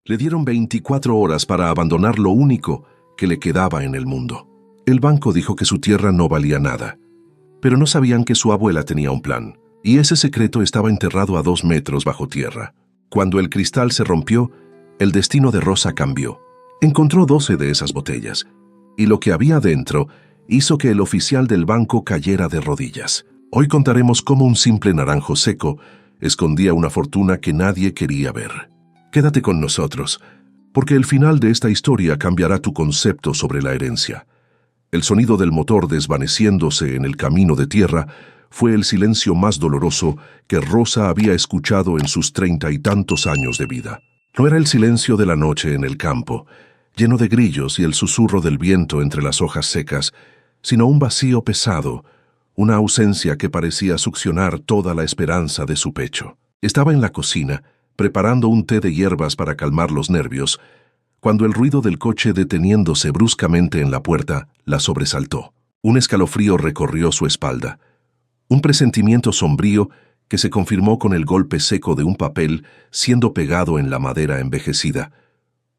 Le dieron 24 horas para abandonar lo único que le quedaba en el mundo. El banco dijo que su tierra no valía nada, pero no sabían que su abuela tenía un plan, y ese secreto estaba enterrado a 2 metros bajo tierra. Cuando el cristal se rompió, el destino de Rosa cambió. Encontró 12 de esas botellas, y lo que había dentro hizo que el oficial del banco cayera de rodillas. Hoy contaremos cómo un simple naranjo seco escondía una fortuna que nadie quería ver. Quédate con nosotros, porque el final de esta historia cambiará tu concepto sobre la herencia. El sonido del motor desvaneciéndose en el camino de tierra fue el silencio más doloroso que Rosa había escuchado en sus 30 y tantos años de vida. No era el silencio de la noche en el campo, lleno de grillos y el susurro del viento entre las hojas secas, sino un vacío pesado, una ausencia que parecía succionar toda la esperanza de su pecho. Estaba en la cocina, preparando un té de hierbas para calmar los nervios, cuando el ruido del coche deteniéndose bruscamente en la puerta la sobresaltó. Un escalofrío recorrió su espalda, un presentimiento sombrío que se confirmó con el golpe seco de un papel siendo pegado en la madera envejecida.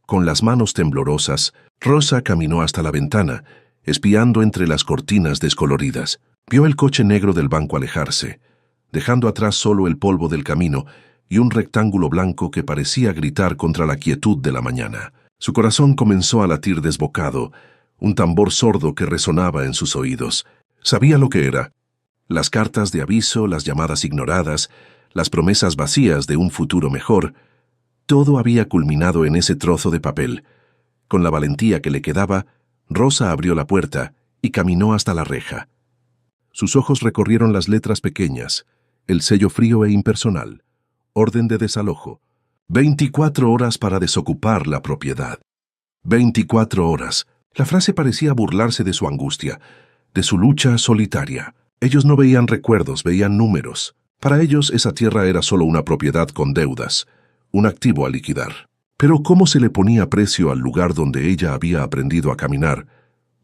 Con las manos temblorosas, Rosa caminó hasta la ventana, espiando entre las cortinas descoloridas. Vio el coche negro del banco alejarse, dejando atrás solo el polvo del camino y un rectángulo blanco que parecía gritar contra la quietud de la mañana. Su corazón comenzó a latir desbocado, un tambor sordo que resonaba en sus oídos. Sabía lo que era. Las cartas de aviso, las llamadas ignoradas, las promesas vacías de un futuro mejor, todo había culminado en ese trozo de papel. Con la valentía que le quedaba, Rosa abrió la puerta y caminó hasta la reja. Sus ojos recorrieron las letras pequeñas, el sello frío e impersonal, orden de desalojo. 24 horas para desocupar la propiedad. 24 horas. La frase parecía burlarse de su angustia, de su lucha solitaria. Ellos no veían recuerdos, veían números. Para ellos esa tierra era solo una propiedad con deudas, un activo a liquidar. Pero ¿cómo se le ponía precio al lugar donde ella había aprendido a caminar,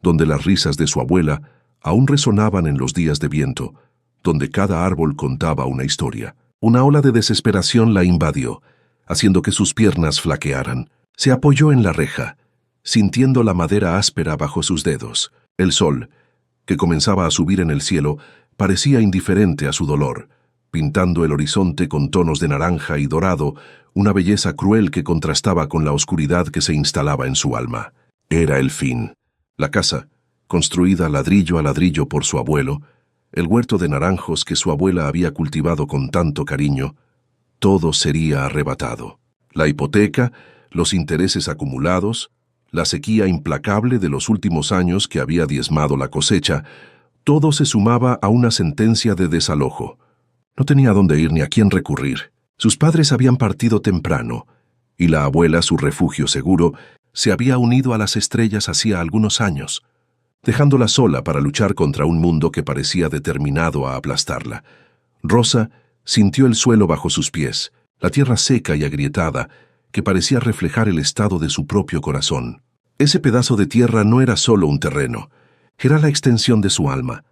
donde las risas de su abuela aún resonaban en los días de viento, donde cada árbol contaba una historia? Una ola de desesperación la invadió, haciendo que sus piernas flaquearan. Se apoyó en la reja, sintiendo la madera áspera bajo sus dedos. El sol, que comenzaba a subir en el cielo, parecía indiferente a su dolor, pintando el horizonte con tonos de naranja y dorado, una belleza cruel que contrastaba con la oscuridad que se instalaba en su alma. Era el fin. La casa, construida ladrillo a ladrillo por su abuelo, el huerto de naranjos que su abuela había cultivado con tanto cariño, todo sería arrebatado. La hipoteca, los intereses acumulados, la sequía implacable de los últimos años que había diezmado la cosecha, todo se sumaba a una sentencia de desalojo. No tenía dónde ir ni a quién recurrir. Sus padres habían partido temprano, y la abuela, su refugio seguro, se había unido a las estrellas hacía algunos años, dejándola sola para luchar contra un mundo que parecía determinado a aplastarla. Rosa sintió el suelo bajo sus pies, la tierra seca y agrietada, que parecía reflejar el estado de su propio corazón. Ese pedazo de tierra no era solo un terreno, era la extensión de su alma,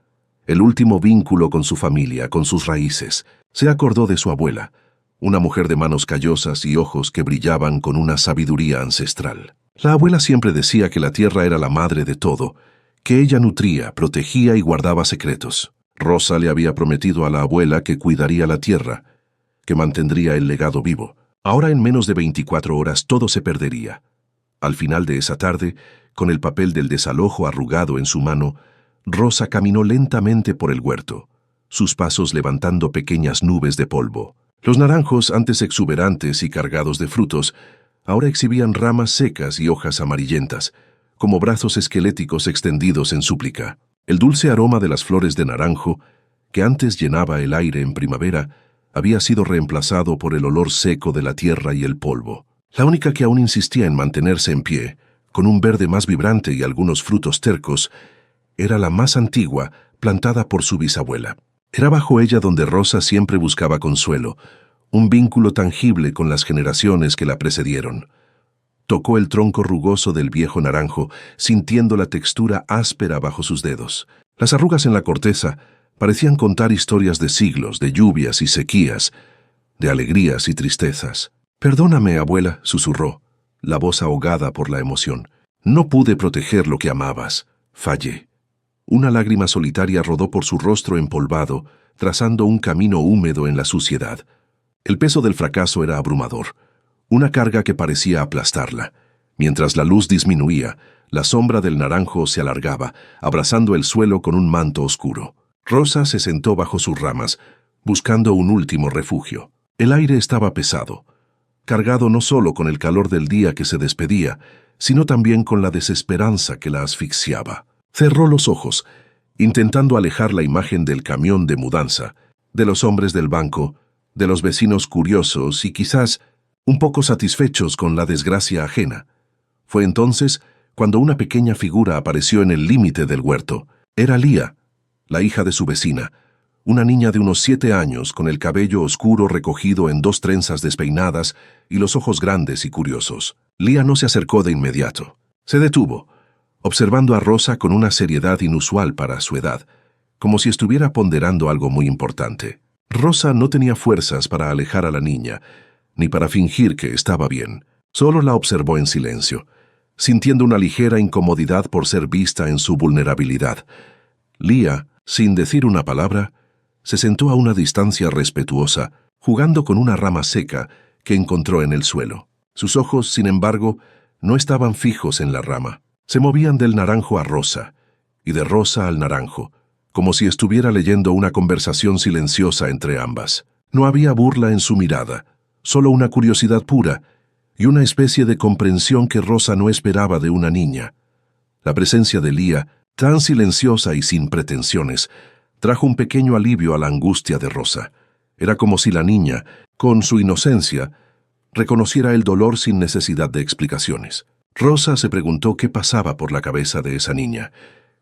el último vínculo con su familia, con sus raíces. Se acordó de su abuela, una mujer de manos callosas y ojos que brillaban con una sabiduría ancestral. La abuela siempre decía que la tierra era la madre de todo, que ella nutría, protegía y guardaba secretos. Rosa le había prometido a la abuela que cuidaría la tierra, que mantendría el legado vivo. Ahora en menos de 24 horas todo se perdería. Al final de esa tarde, con el papel del desalojo arrugado en su mano, Rosa caminó lentamente por el huerto, sus pasos levantando pequeñas nubes de polvo. Los naranjos, antes exuberantes y cargados de frutos, ahora exhibían ramas secas y hojas amarillentas, como brazos esqueléticos extendidos en súplica. El dulce aroma de las flores de naranjo, que antes llenaba el aire en primavera, había sido reemplazado por el olor seco de la tierra y el polvo. La única que aún insistía en mantenerse en pie, con un verde más vibrante y algunos frutos tercos, era la más antigua, plantada por su bisabuela. Era bajo ella donde Rosa siempre buscaba consuelo, un vínculo tangible con las generaciones que la precedieron. Tocó el tronco rugoso del viejo naranjo, sintiendo la textura áspera bajo sus dedos. Las arrugas en la corteza parecían contar historias de siglos, de lluvias y sequías, de alegrías y tristezas. «Perdóname, abuela», susurró. la voz ahogada por la emoción. No pude proteger lo que amabas. Fallé. Una lágrima solitaria rodó por su rostro empolvado, trazando un camino húmedo en la suciedad. El peso del fracaso era abrumador, una carga que parecía aplastarla. Mientras la luz disminuía, la sombra del naranjo se alargaba, abrazando el suelo con un manto oscuro. Rosa se sentó bajo sus ramas, buscando un último refugio. El aire estaba pesado, cargado no solo con el calor del día que se despedía, sino también con la desesperanza que la asfixiaba. Cerró los ojos, intentando alejar la imagen del camión de mudanza, de los hombres del banco, de los vecinos curiosos y quizás un poco satisfechos con la desgracia ajena. Fue entonces cuando una pequeña figura apareció en el límite del huerto. Era Lía, la hija de su vecina, una niña de unos 7 años con el cabello oscuro recogido en 2 trenzas despeinadas y los ojos grandes y curiosos. Lía no se acercó de inmediato. Se detuvo, observando a Rosa con una seriedad inusual para su edad, como si estuviera ponderando algo muy importante. Rosa no tenía fuerzas para alejar a la niña, ni para fingir que estaba bien. Solo la observó en silencio, sintiendo una ligera incomodidad por ser vista en su vulnerabilidad. Lía, sin decir una palabra, se sentó a una distancia respetuosa, jugando con una rama seca que encontró en el suelo. Sus ojos, sin embargo, no estaban fijos en la rama. Se movían del naranjo a Rosa, y de Rosa al naranjo, como si estuviera leyendo una conversación silenciosa entre ambas. No había burla en su mirada, solo una curiosidad pura y una especie de comprensión que Rosa no esperaba de una niña. La presencia de Lía, tan silenciosa y sin pretensiones, trajo un pequeño alivio a la angustia de Rosa. Era como si la niña, con su inocencia, reconociera el dolor sin necesidad de explicaciones. Rosa se preguntó qué pasaba por la cabeza de esa niña,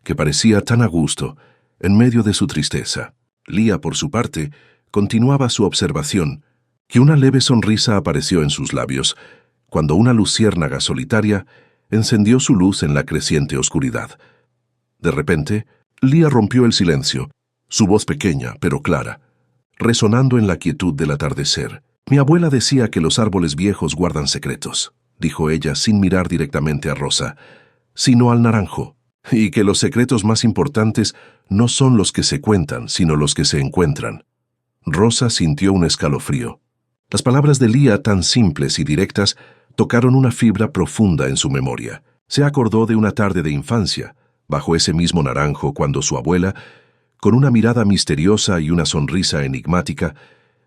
que parecía tan a gusto, en medio de su tristeza. Lía, por su parte, continuaba su observación, que una leve sonrisa apareció en sus labios, cuando una luciérnaga solitaria encendió su luz en la creciente oscuridad. De repente, Lía rompió el silencio, su voz pequeña pero clara, resonando en la quietud del atardecer. «Mi abuela decía que los árboles viejos guardan secretos», dijo ella sin mirar directamente a Rosa, sino al naranjo, «y que los secretos más importantes no son los que se cuentan, sino los que se encuentran». Rosa sintió un escalofrío. Las palabras de Lía, tan simples y directas, tocaron una fibra profunda en su memoria. Se acordó de una tarde de infancia, bajo ese mismo naranjo, cuando su abuela, con una mirada misteriosa y una sonrisa enigmática,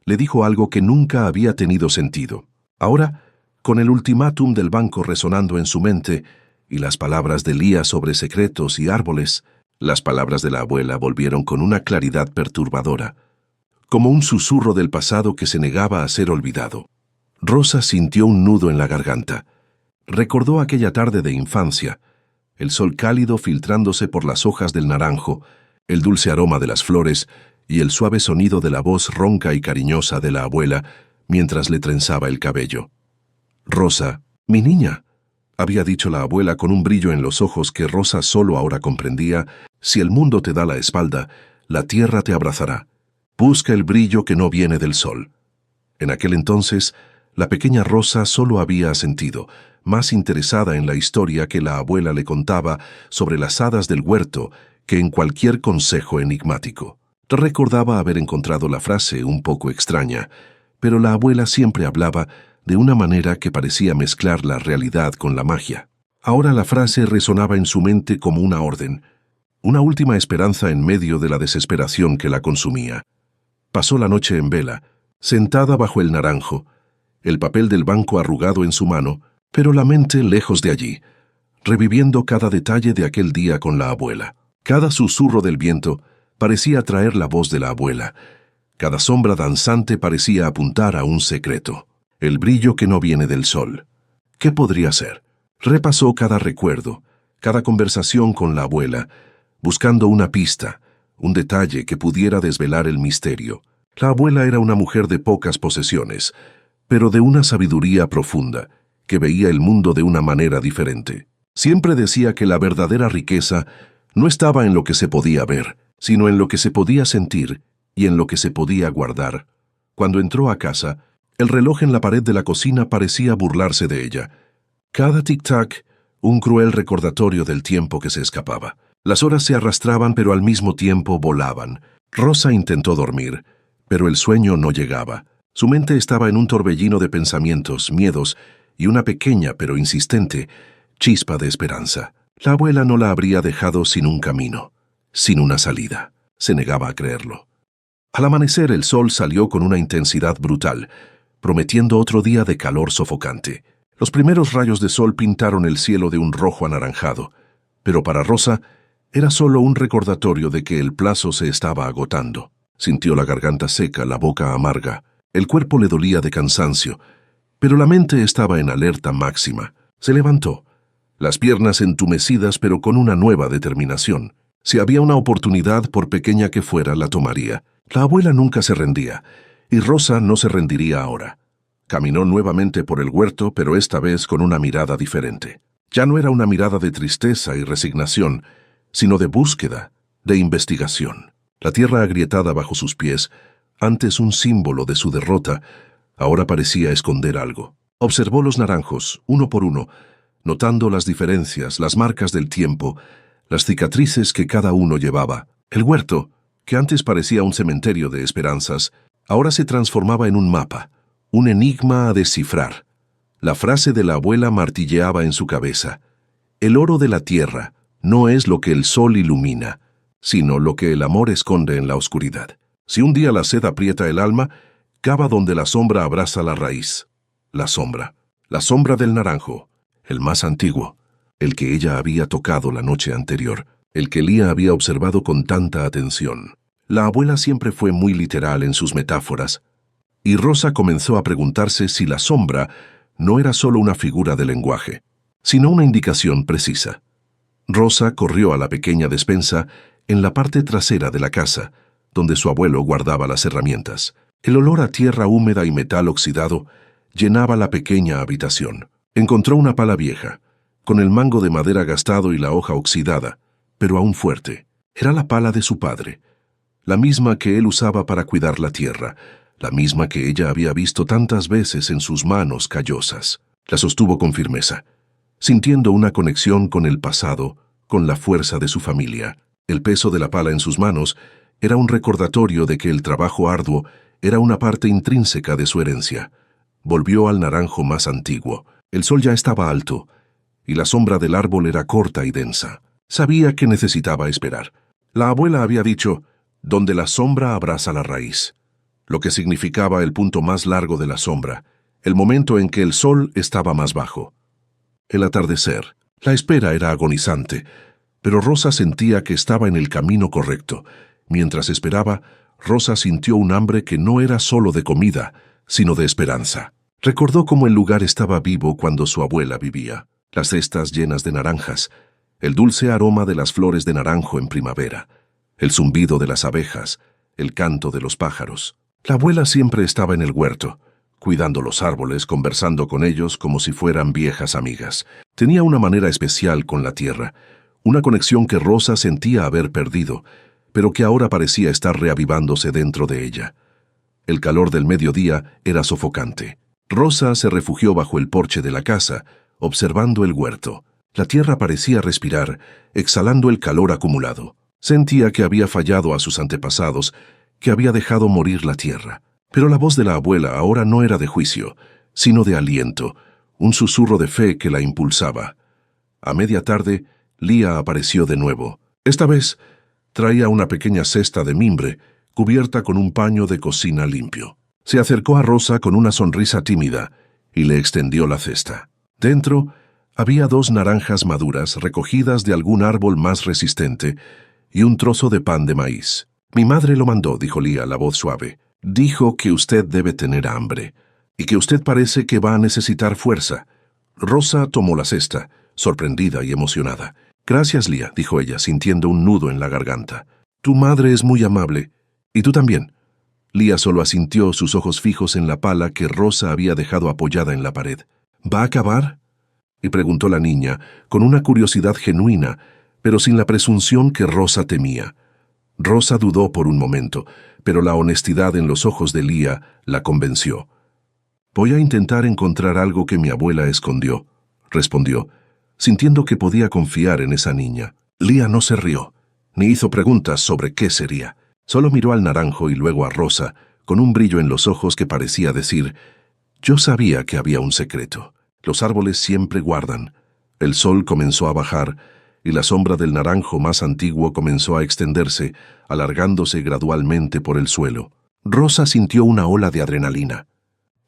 le dijo algo que nunca había tenido sentido. Ahora, con el ultimátum del banco resonando en su mente y las palabras de Lía sobre secretos y árboles, las palabras de la abuela volvieron con una claridad perturbadora, como un susurro del pasado que se negaba a ser olvidado. Rosa sintió un nudo en la garganta. Recordó aquella tarde de infancia, el sol cálido filtrándose por las hojas del naranjo, el dulce aroma de las flores y el suave sonido de la voz ronca y cariñosa de la abuela mientras le trenzaba el cabello. «Rosa, mi niña», había dicho la abuela con un brillo en los ojos que Rosa solo ahora comprendía. «Si el mundo te da la espalda, la tierra te abrazará. Busca el brillo que no viene del sol». En aquel entonces, la pequeña Rosa solo había asentido, más interesada en la historia que la abuela le contaba sobre las hadas del huerto que en cualquier consejo enigmático. Recordaba haber encontrado la frase un poco extraña, pero la abuela siempre hablaba de una manera que parecía mezclar la realidad con la magia. Ahora la frase resonaba en su mente como una orden, una última esperanza en medio de la desesperación que la consumía. Pasó la noche en vela, sentada bajo el naranjo, el papel del banco arrugado en su mano, pero la mente lejos de allí, reviviendo cada detalle de aquel día con la abuela. Cada susurro del viento parecía traer la voz de la abuela. Cada sombra danzante parecía apuntar a un secreto. El brillo que no viene del sol. ¿Qué podría ser? Repasó cada recuerdo, cada conversación con la abuela, buscando una pista, un detalle que pudiera desvelar el misterio. La abuela era una mujer de pocas posesiones, pero de una sabiduría profunda, que veía el mundo de una manera diferente. Siempre decía que la verdadera riqueza no estaba en lo que se podía ver, sino en lo que se podía sentir y en lo que se podía guardar. Cuando entró a casa, el reloj en la pared de la cocina parecía burlarse de ella. Cada tic-tac, un cruel recordatorio del tiempo que se escapaba. Las horas se arrastraban, pero al mismo tiempo volaban. Rosa intentó dormir, pero el sueño no llegaba. Su mente estaba en un torbellino de pensamientos, miedos y una pequeña, pero insistente, chispa de esperanza. La abuela no la habría dejado sin un camino, sin una salida. Se negaba a creerlo. Al amanecer el sol salió con una intensidad brutal, prometiendo otro día de calor sofocante. Los primeros rayos de sol pintaron el cielo de un rojo anaranjado, pero para Rosa era solo un recordatorio de que el plazo se estaba agotando. Sintió la garganta seca, la boca amarga, el cuerpo le dolía de cansancio, pero la mente estaba en alerta máxima. Se levantó, las piernas entumecidas pero con una nueva determinación. Si había una oportunidad, por pequeña que fuera, la tomaría. La abuela nunca se rendía, y Rosa no se rendiría ahora. Caminó nuevamente por el huerto, pero esta vez con una mirada diferente. Ya no era una mirada de tristeza y resignación, sino de búsqueda, de investigación. La tierra agrietada bajo sus pies, antes un símbolo de su derrota, ahora parecía esconder algo. Observó los naranjos, uno por uno, notando las diferencias, las marcas del tiempo, las cicatrices que cada uno llevaba. El huerto, que antes parecía un cementerio de esperanzas, ahora se transformaba en un mapa, un enigma a descifrar. La frase de la abuela martilleaba en su cabeza. El oro de la tierra no es lo que el sol ilumina, sino lo que el amor esconde en la oscuridad. Si un día la sed aprieta el alma, cava donde la sombra abraza la raíz. La sombra del naranjo, el más antiguo, el que ella había tocado la noche anterior, el que Lía había observado con tanta atención. La abuela siempre fue muy literal en sus metáforas, y Rosa comenzó a preguntarse si la sombra no era solo una figura de lenguaje, sino una indicación precisa. Rosa corrió a la pequeña despensa en la parte trasera de la casa, donde su abuelo guardaba las herramientas. El olor a tierra húmeda y metal oxidado llenaba la pequeña habitación. Encontró una pala vieja, con el mango de madera gastado y la hoja oxidada, pero aún fuerte. Era la pala de su padre, la misma que él usaba para cuidar la tierra, la misma que ella había visto tantas veces en sus manos callosas. La sostuvo con firmeza, sintiendo una conexión con el pasado, con la fuerza de su familia. El peso de la pala en sus manos era un recordatorio de que el trabajo arduo era una parte intrínseca de su herencia. Volvió al naranjo más antiguo. El sol ya estaba alto, y la sombra del árbol era corta y densa. Sabía que necesitaba esperar. La abuela había dicho, donde la sombra abraza la raíz, lo que significaba el punto más largo de la sombra, el momento en que el sol estaba más bajo. El atardecer. La espera era agonizante, pero Rosa sentía que estaba en el camino correcto. Mientras esperaba, Rosa sintió un hambre que no era solo de comida, sino de esperanza. Recordó cómo el lugar estaba vivo cuando su abuela vivía. Las cestas llenas de naranjas, el dulce aroma de las flores de naranjo en primavera, el zumbido de las abejas, el canto de los pájaros. La abuela siempre estaba en el huerto, cuidando los árboles, conversando con ellos como si fueran viejas amigas. Tenía una manera especial con la tierra, una conexión que Rosa sentía haber perdido, pero que ahora parecía estar reavivándose dentro de ella. El calor del mediodía era sofocante. Rosa se refugió bajo el porche de la casa, observando el huerto. La tierra parecía respirar, exhalando el calor acumulado. Sentía que había fallado a sus antepasados, que había dejado morir la tierra. Pero la voz de la abuela ahora no era de juicio, sino de aliento, un susurro de fe que la impulsaba. A media tarde, Lía apareció de nuevo. Esta vez, traía una pequeña cesta de mimbre, cubierta con un paño de cocina limpio. Se acercó a Rosa con una sonrisa tímida y le extendió la cesta. Dentro había 2 naranjas maduras recogidas de algún árbol más resistente y un trozo de pan de maíz. «Mi madre lo mandó», dijo Lía, la voz suave. «Dijo que usted debe tener hambre y que usted parece que va a necesitar fuerza». Rosa tomó la cesta, sorprendida y emocionada. «Gracias, Lía», dijo ella, sintiendo un nudo en la garganta. «Tu madre es muy amable. Y tú también». Lía solo asintió, sus ojos fijos en la pala que Rosa había dejado apoyada en la pared. «¿Va a acabar?», y preguntó la niña, con una curiosidad genuina, pero sin la presunción que Rosa temía. Rosa dudó por un momento, pero la honestidad en los ojos de Lía la convenció. «Voy a intentar encontrar algo que mi abuela escondió», respondió, sintiendo que podía confiar en esa niña. Lía no se rió, ni hizo preguntas sobre qué sería. Solo miró al naranjo y luego a Rosa, con un brillo en los ojos que parecía decir: «Yo sabía que había un secreto. Los árboles siempre guardan». El sol comenzó a bajar, y la sombra del naranjo más antiguo comenzó a extenderse, alargándose gradualmente por el suelo. Rosa sintió una ola de adrenalina.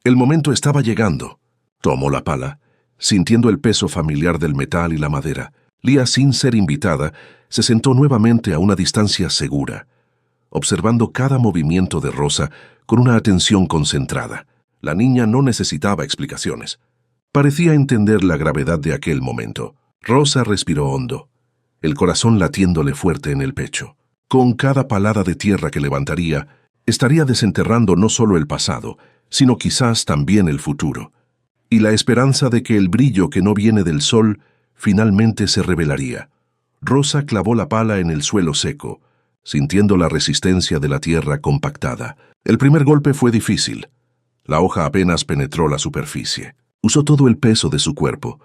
El momento estaba llegando. Tomó la pala, sintiendo el peso familiar del metal y la madera. Lía, sin ser invitada, se sentó nuevamente a una distancia segura, observando cada movimiento de Rosa con una atención concentrada. La niña no necesitaba explicaciones. Parecía entender la gravedad de aquel momento. Rosa respiró hondo, el corazón latiéndole fuerte en el pecho. Con cada palada de tierra que levantaría, estaría desenterrando no solo el pasado, sino quizás también el futuro, y la esperanza de que el brillo que no viene del sol finalmente se revelaría. Rosa clavó la pala en el suelo seco, sintiendo la resistencia de la tierra compactada. El primer golpe fue difícil. La hoja apenas penetró la superficie. Usó todo el peso de su cuerpo,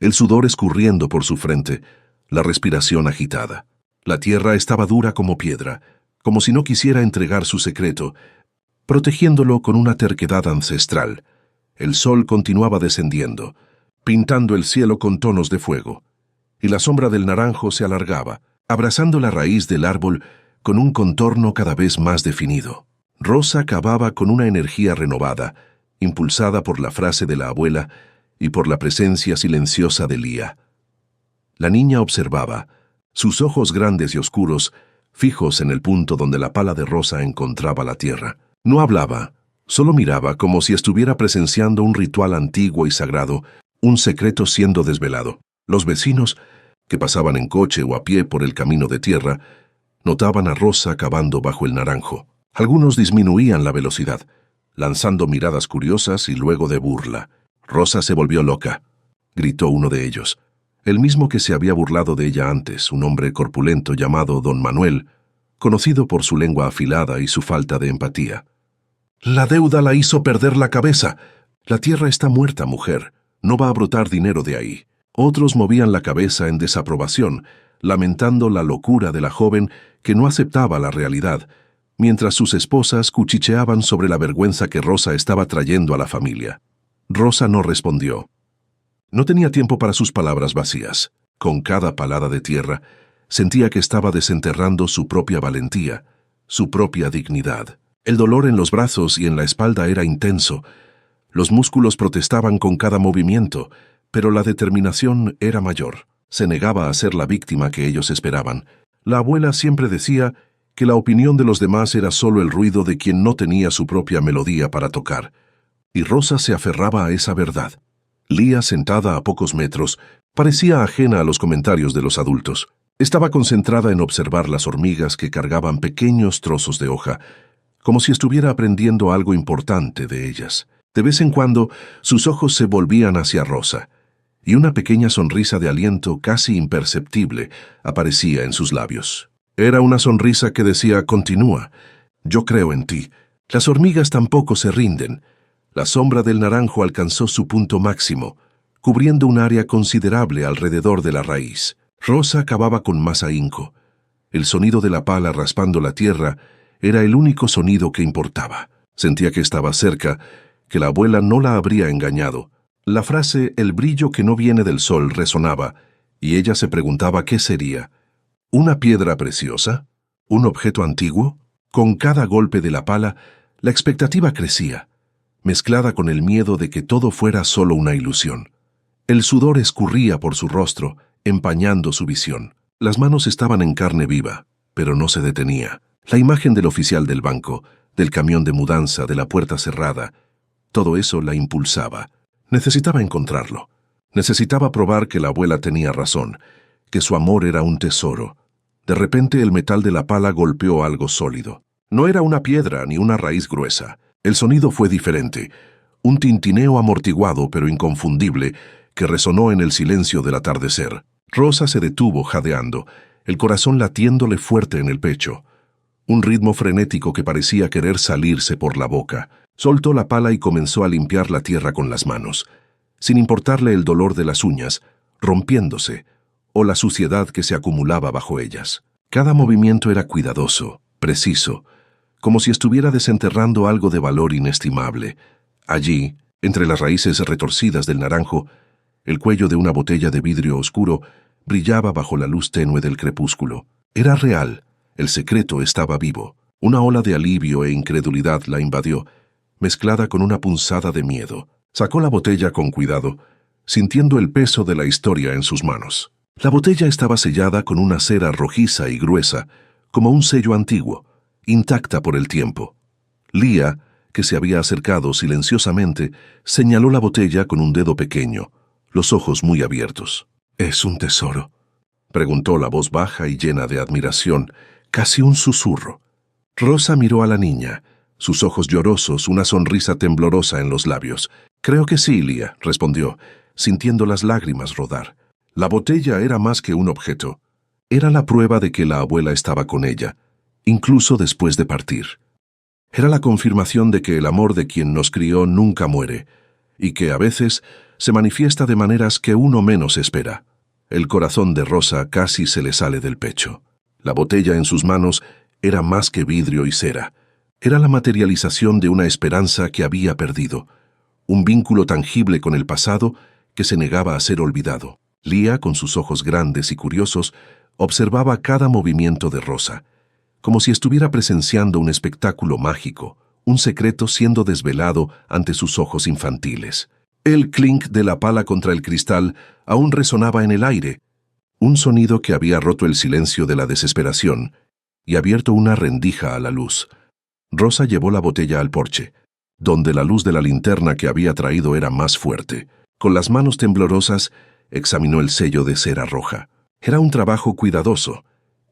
el sudor escurriendo por su frente, la respiración agitada. La tierra estaba dura como piedra, como si no quisiera entregar su secreto, protegiéndolo con una terquedad ancestral. El sol continuaba descendiendo, pintando el cielo con tonos de fuego, y la sombra del naranjo se alargaba, abrazando la raíz del árbol con un contorno cada vez más definido. Rosa cavaba con una energía renovada, impulsada por la frase de la abuela y por la presencia silenciosa de Lía. La niña observaba, sus ojos grandes y oscuros, fijos en el punto donde la pala de Rosa encontraba la tierra. No hablaba, solo miraba como si estuviera presenciando un ritual antiguo y sagrado, un secreto siendo desvelado. Los vecinos, que pasaban en coche o a pie por el camino de tierra, notaban a Rosa cavando bajo el naranjo. Algunos disminuían la velocidad, lanzando miradas curiosas y luego de burla. «Rosa se volvió loca», gritó uno de ellos, el mismo que se había burlado de ella antes, un hombre corpulento llamado Don Manuel, conocido por su lengua afilada y su falta de empatía. «La deuda la hizo perder la cabeza. La tierra está muerta, mujer. No va a brotar dinero de ahí». Otros movían la cabeza en desaprobación, lamentando la locura de la joven que no aceptaba la realidad, mientras sus esposas cuchicheaban sobre la vergüenza que Rosa estaba trayendo a la familia. Rosa no respondió. No tenía tiempo para sus palabras vacías. Con cada palada de tierra, sentía que estaba desenterrando su propia valentía, su propia dignidad. El dolor en los brazos y en la espalda era intenso. Los músculos protestaban con cada movimiento, pero la determinación era mayor. Se negaba a ser la víctima que ellos esperaban. La abuela siempre decía que la opinión de los demás era solo el ruido de quien no tenía su propia melodía para tocar. Y Rosa se aferraba a esa verdad. Lía, sentada a pocos metros, parecía ajena a los comentarios de los adultos. Estaba concentrada en observar las hormigas que cargaban pequeños trozos de hoja, como si estuviera aprendiendo algo importante de ellas. De vez en cuando, sus ojos se volvían hacia Rosa, y una pequeña sonrisa de aliento casi imperceptible aparecía en sus labios. Era una sonrisa que decía: «Continúa, yo creo en ti». Las hormigas tampoco se rinden. La sombra del naranjo alcanzó su punto máximo, cubriendo un área considerable alrededor de la raíz. Rosa cavaba con más ahínco. El sonido de la pala raspando la tierra era el único sonido que importaba. Sentía que estaba cerca, que la abuela no la habría engañado. La frase «el brillo que no viene del sol» resonaba, y ella se preguntaba qué sería. ¿Una piedra preciosa? ¿Un objeto antiguo? Con cada golpe de la pala, la expectativa crecía, mezclada con el miedo de que todo fuera solo una ilusión. El sudor escurría por su rostro, empañando su visión. Las manos estaban en carne viva, pero no se detenía. La imagen del oficial del banco, del camión de mudanza, de la puerta cerrada, todo eso la impulsaba. Necesitaba encontrarlo. Necesitaba probar que la abuela tenía razón, que su amor era un tesoro. De repente el metal de la pala golpeó algo sólido. No era una piedra ni una raíz gruesa. El sonido fue diferente, un tintineo amortiguado pero inconfundible que resonó en el silencio del atardecer. Rosa se detuvo jadeando, el corazón latiéndole fuerte en el pecho. Un ritmo frenético que parecía querer salirse por la boca. Soltó la pala y comenzó a limpiar la tierra con las manos. sin importarle el dolor de las uñas, rompiéndose, o la suciedad que se acumulaba bajo ellas. Cada movimiento era cuidadoso, preciso, como si estuviera desenterrando algo de valor inestimable. Allí, entre las raíces retorcidas del naranjo, el cuello de una botella de vidrio oscuro brillaba bajo la luz tenue del crepúsculo. Era real, el secreto estaba vivo. Una ola de alivio e incredulidad la invadió, mezclada con una punzada de miedo. Sacó la botella con cuidado, sintiendo el peso de la historia en sus manos. La botella estaba sellada con una cera rojiza y gruesa, como un sello antiguo, intacta por el tiempo. Leah, que se había acercado silenciosamente, señaló la botella con un dedo pequeño, los ojos muy abiertos. «¿Es un tesoro?», preguntó la voz baja y llena de admiración, casi un susurro. Rosa miró a la niña, sus ojos llorosos, una sonrisa temblorosa en los labios. «Creo que sí, Leah», respondió, sintiendo las lágrimas rodar. La botella era más que un objeto. Era la prueba de que la abuela estaba con ella, incluso después de partir. Era la confirmación de que el amor de quien nos crió nunca muere, y que a veces se manifiesta de maneras que uno menos espera. El corazón de Rosa casi se le sale del pecho. La botella en sus manos era más que vidrio y cera. Era la materialización de una esperanza que había perdido, un vínculo tangible con el pasado que se negaba a ser olvidado. Leah, con sus ojos grandes y curiosos, observaba cada movimiento de Rosa, como si estuviera presenciando un espectáculo mágico, un secreto siendo desvelado ante sus ojos infantiles. El clink de la pala contra el cristal aún resonaba en el aire, un sonido que había roto el silencio de la desesperación y abierto una rendija a la luz. Rosa llevó la botella al porche, donde la luz de la linterna que había traído era más fuerte. Con las manos temblorosas, examinó el sello de cera roja. Era un trabajo cuidadoso,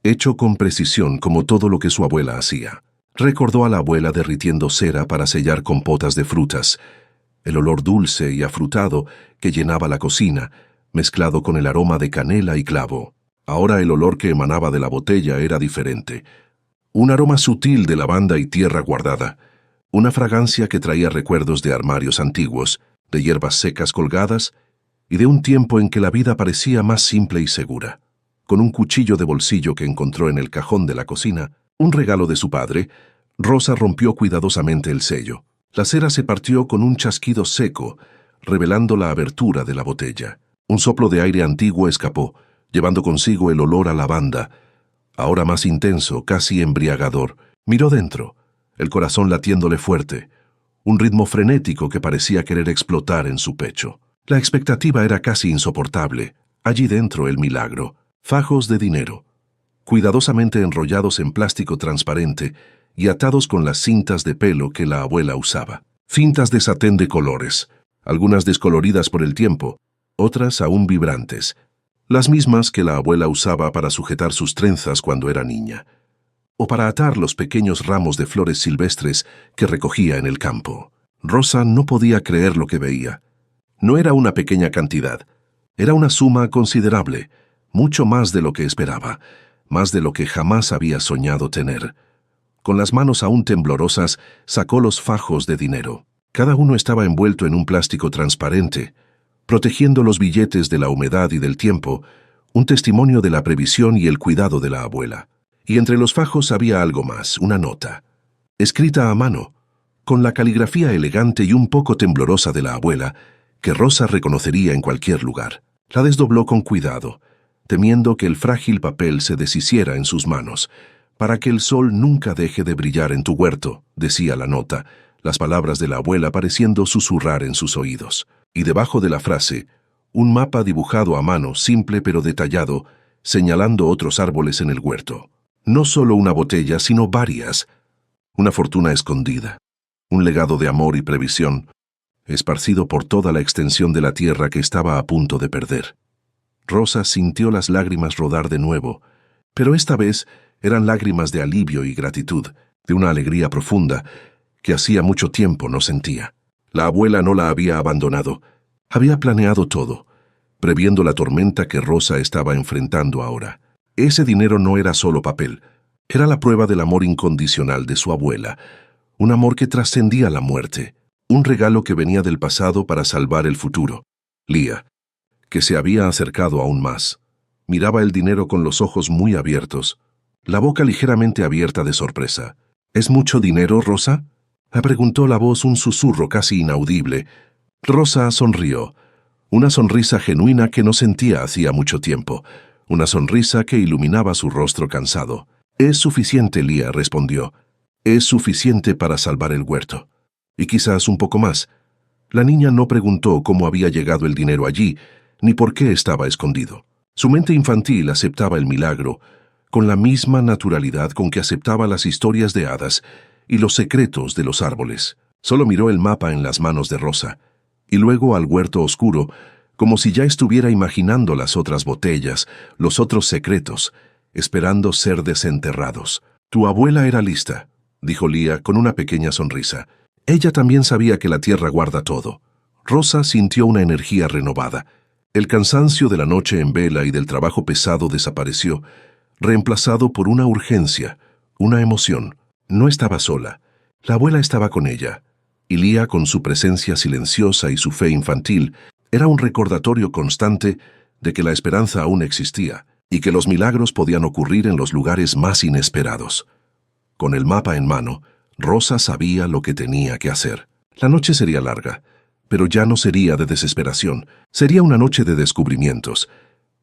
hecho con precisión como todo lo que su abuela hacía. Recordó a la abuela derritiendo cera para sellar compotas de frutas, el olor dulce y afrutado que llenaba la cocina, mezclado con el aroma de canela y clavo. Ahora el olor que emanaba de la botella era diferente. Un aroma sutil de lavanda y tierra guardada, una fragancia que traía recuerdos de armarios antiguos, de hierbas secas colgadas y de un tiempo en que la vida parecía más simple y segura. Con un cuchillo de bolsillo que encontró en el cajón de la cocina, un regalo de su padre, Rosa rompió cuidadosamente el sello. La cera se partió con un chasquido seco, revelando la abertura de la botella. Un soplo de aire antiguo escapó, llevando consigo el olor a lavanda, ahora más intenso, casi embriagador. Miró dentro, el corazón latiéndole fuerte, un ritmo frenético que parecía querer explotar en su pecho. La expectativa era casi insoportable. Allí dentro el milagro. Fajos de dinero, cuidadosamente enrollados en plástico transparente y atados con las cintas de pelo que la abuela usaba. Cintas de satén de colores, algunas descoloridas por el tiempo, otras aún vibrantes, las mismas que la abuela usaba para sujetar sus trenzas cuando era niña, o para atar los pequeños ramos de flores silvestres que recogía en el campo. Rosa no podía creer lo que veía. No era una pequeña cantidad, era una suma considerable, mucho más de lo que esperaba, más de lo que jamás había soñado tener. Con las manos aún temblorosas, sacó los fajos de dinero. Cada uno estaba envuelto en un plástico transparente, protegiendo los billetes de la humedad y del tiempo, un testimonio de la previsión y el cuidado de la abuela. Y entre los fajos había algo más, una nota, escrita a mano, con la caligrafía elegante y un poco temblorosa de la abuela, que Rosa reconocería en cualquier lugar. La desdobló con cuidado, temiendo que el frágil papel se deshiciera en sus manos. «Para que el sol nunca deje de brillar en tu huerto», decía la nota, las palabras de la abuela pareciendo susurrar en sus oídos. Y debajo de la frase, un mapa dibujado a mano, simple pero detallado, señalando otros árboles en el huerto. No solo una botella, sino varias. Una fortuna escondida. Un legado de amor y previsión, esparcido por toda la extensión de la tierra que estaba a punto de perder. Rosa sintió las lágrimas rodar de nuevo, pero esta vez eran lágrimas de alivio y gratitud, de una alegría profunda que hacía mucho tiempo no sentía. La abuela no la había abandonado, había planeado todo, previendo la tormenta que Rosa estaba enfrentando ahora. Ese dinero no era solo papel, era la prueba del amor incondicional de su abuela, un amor que trascendía la muerte, un regalo que venía del pasado para salvar el futuro. Lía, que se había acercado aún más, miraba el dinero con los ojos muy abiertos, la boca ligeramente abierta de sorpresa. ¿Es mucho dinero, Rosa?, le preguntó la voz, un susurro casi inaudible. Rosa sonrió, una sonrisa genuina que no sentía hacía mucho tiempo, una sonrisa que iluminaba su rostro cansado. «Es suficiente», Lía respondió. «Es suficiente para salvar el huerto. Y quizás un poco más». La niña no preguntó cómo había llegado el dinero allí, ni por qué estaba escondido. Su mente infantil aceptaba el milagro, con la misma naturalidad con que aceptaba las historias de hadas y los secretos de los árboles. Solo miró el mapa en las manos de Rosa, y luego al huerto oscuro, como si ya estuviera imaginando las otras botellas, los otros secretos, esperando ser desenterrados. «Tu abuela era lista», dijo Lía con una pequeña sonrisa. Ella también sabía que la tierra guarda todo. Rosa sintió una energía renovada. El cansancio de la noche en vela y del trabajo pesado desapareció, reemplazado por una urgencia, una emoción. No estaba sola. La abuela estaba con ella. Y Lía, con su presencia silenciosa y su fe infantil, era un recordatorio constante de que la esperanza aún existía y que los milagros podían ocurrir en los lugares más inesperados. Con el mapa en mano, Rosa sabía lo que tenía que hacer. La noche sería larga, pero ya no sería de desesperación. Sería una noche de descubrimientos,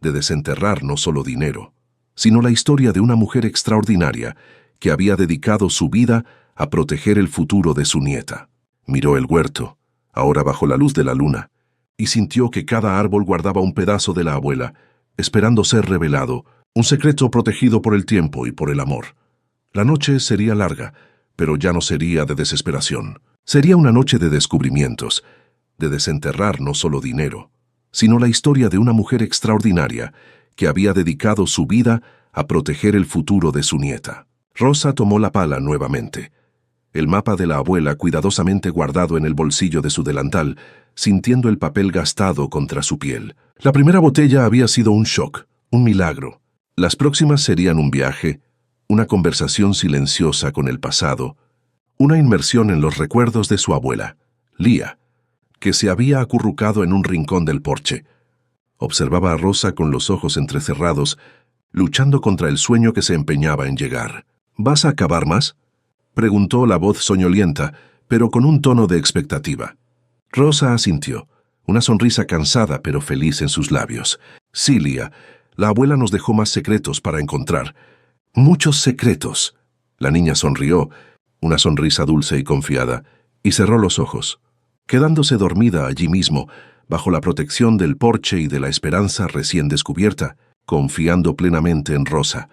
de desenterrar no solo dinero, sino la historia de una mujer extraordinaria que había dedicado su vida a proteger el futuro de su nieta. Miró el huerto, ahora bajo la luz de la luna, y sintió que cada árbol guardaba un pedazo de la abuela, esperando ser revelado, un secreto protegido por el tiempo y por el amor. La noche sería larga, pero ya no sería de desesperación. Sería una noche de descubrimientos, de desenterrar no solo dinero, sino la historia de una mujer extraordinaria que había dedicado su vida a proteger el futuro de su nieta. Rosa tomó la pala nuevamente. El mapa de la abuela cuidadosamente guardado en el bolsillo de su delantal, sintiendo el papel gastado contra su piel. La primera botella había sido un shock, un milagro. Las próximas serían un viaje, una conversación silenciosa con el pasado, una inmersión en los recuerdos de su abuela, Lía, que se había acurrucado en un rincón del porche. Observaba a Rosa con los ojos entrecerrados, luchando contra el sueño que se empeñaba en llegar. «¿Vas a acabar más?», preguntó la voz soñolienta, pero con un tono de expectativa. Rosa asintió, una sonrisa cansada pero feliz en sus labios. «Sí, Lía, la abuela nos dejó más secretos para encontrar. Muchos secretos». La niña sonrió, una sonrisa dulce y confiada, y cerró los ojos, quedándose dormida allí mismo, bajo la protección del porche y de la esperanza recién descubierta, confiando plenamente en Rosa.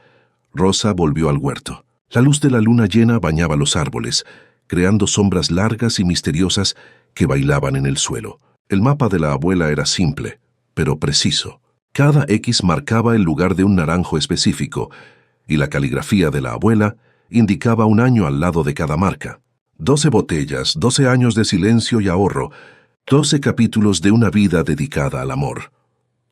Rosa volvió al huerto. La luz de la luna llena bañaba los árboles, creando sombras largas y misteriosas que bailaban en el suelo. El mapa de la abuela era simple, pero preciso. Cada X marcaba el lugar de un naranjo específico, y la caligrafía de la abuela indicaba un año al lado de cada marca. 12 botellas, 12 años de silencio y ahorro, 12 capítulos de una vida dedicada al amor.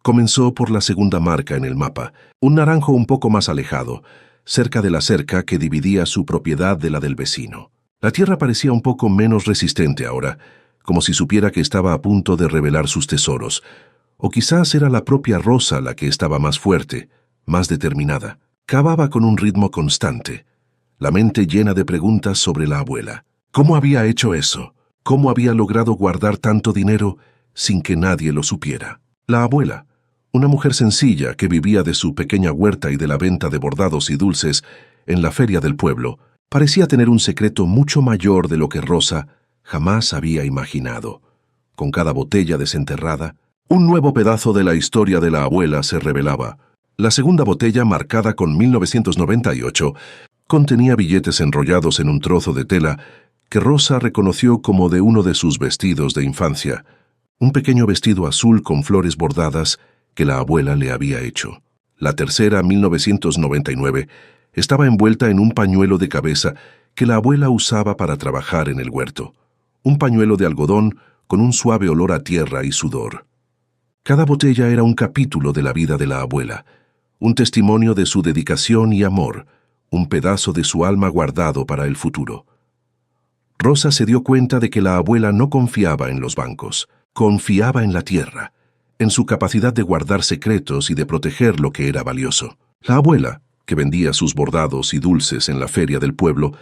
Comenzó por la segunda marca en el mapa, un naranjo un poco más alejado, cerca de la cerca que dividía su propiedad de la del vecino. La tierra parecía un poco menos resistente ahora, como si supiera que estaba a punto de revelar sus tesoros. O quizás era la propia Rosa la que estaba más fuerte, más determinada. Cavaba con un ritmo constante, la mente llena de preguntas sobre la abuela. ¿Cómo había hecho eso? ¿Cómo había logrado guardar tanto dinero sin que nadie lo supiera? La abuela, una mujer sencilla que vivía de su pequeña huerta y de la venta de bordados y dulces en la feria del pueblo, parecía tener un secreto mucho mayor de lo que Rosa jamás había imaginado. Con cada botella desenterrada, un nuevo pedazo de la historia de la abuela se revelaba. La segunda botella, marcada con 1998, contenía billetes enrollados en un trozo de tela que Rosa reconoció como de uno de sus vestidos de infancia, un pequeño vestido azul con flores bordadas que la abuela le había hecho. La tercera, 1999, estaba envuelta en un pañuelo de cabeza que la abuela usaba para trabajar en el huerto, un pañuelo de algodón con un suave olor a tierra y sudor. Cada botella era un capítulo de la vida de la abuela, un testimonio de su dedicación y amor, un pedazo de su alma guardado para el futuro. Rosa se dio cuenta de que la abuela no confiaba en los bancos, confiaba en la tierra, en su capacidad de guardar secretos y de proteger lo que era valioso. La abuela, que vendía sus bordados y dulces en la feria del pueblo,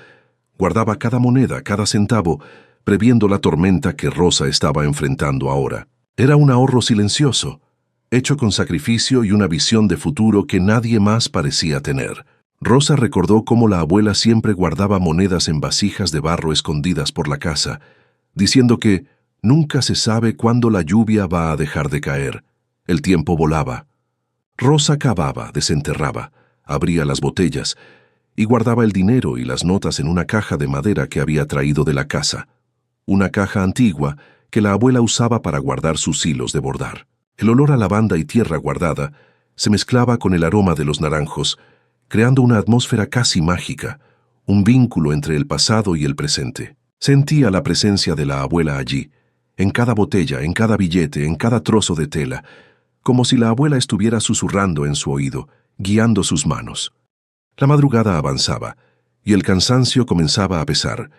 guardaba cada moneda, cada centavo, previendo la tormenta que Rosa estaba enfrentando ahora. Era un ahorro silencioso, hecho con sacrificio y una visión de futuro que nadie más parecía tener. Rosa recordó cómo la abuela siempre guardaba monedas en vasijas de barro escondidas por la casa, diciendo que nunca se sabe cuándo la lluvia va a dejar de caer. El tiempo volaba. Rosa cavaba, desenterraba, abría las botellas y guardaba el dinero y las notas en una caja de madera que había traído de la casa. Una caja antigua que la abuela usaba para guardar sus hilos de bordar. El olor a lavanda y tierra guardada se mezclaba con el aroma de los naranjos, creando una atmósfera casi mágica, un vínculo entre el pasado y el presente. Sentía la presencia de la abuela allí, en cada botella, en cada billete, en cada trozo de tela, como si la abuela estuviera susurrando en su oído, guiando sus manos. La madrugada avanzaba, y el cansancio comenzaba a pesar,